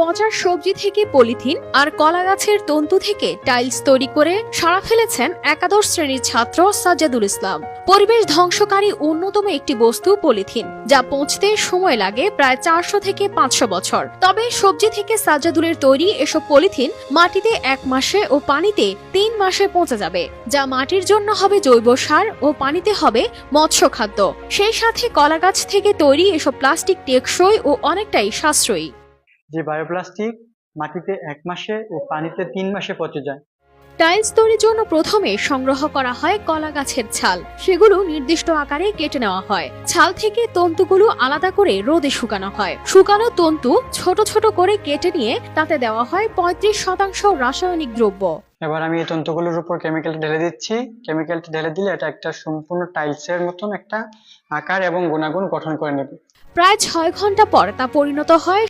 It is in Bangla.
পচা সবজি থেকে পলিথিন আর কলা গাছের তন্তু থেকে টাইলস তৈরি করে সাড়া ফেলেছেন একাদশ শ্রেণীর ছাত্র সাজ্জাদুল ইসলাম। পরিবেশ ধ্বংসকারী অন্যতম একটি বস্তু পলিথিন, যা পচতে সময় লাগে প্রায় 400 থেকে 500 বছর। তবে সবজি থেকে সাজ্জাদুলের তৈরি এসব পলিথিন মাটিতে 1 মাসে ও পানিতে 3 মাসে পচে যাবে, যা মাটির জন্য হবে জৈব সার ও পানিতে হবে মৎস্য খাদ্য। সেই সাথে কলা গাছ থেকে তৈরি এসব প্লাস্টিক টেকসই ও অনেকটাই সাশ্রয়ী। যে বায়োপ্লাস্টিক মাটিতে 1 মাসে ও পানিতে 3 মাসে পচে যায়। টাইলস তৈরির জন্য প্রথমে সংগ্রহ করা হয় কলা গাছের ছাল। সেগুলো নির্দিষ্ট আকারে কেটে নেওয়া হয়। ছাল থেকে তন্তুগুলো আলাদা করে রোদে শুকানো হয়। শুকানো তন্তু ছোট ছোট করে কেটে নিয়ে তাতে দেওয়া হয় 35% রাসায়নিক দ্রব্য। এবার আমি এই তন্তুগুলোর উপর কেমিক্যালটা ঢেলে দিচ্ছি। কেমিক্যালটা ঢেলে দিলে এটা একটা সম্পূর্ণ টাইলসের মতন একটা আকার এবং গুণাগুণ গঠন করে নেবে। প্রায় 6 ঘন্টা পর তা পরিণত হয়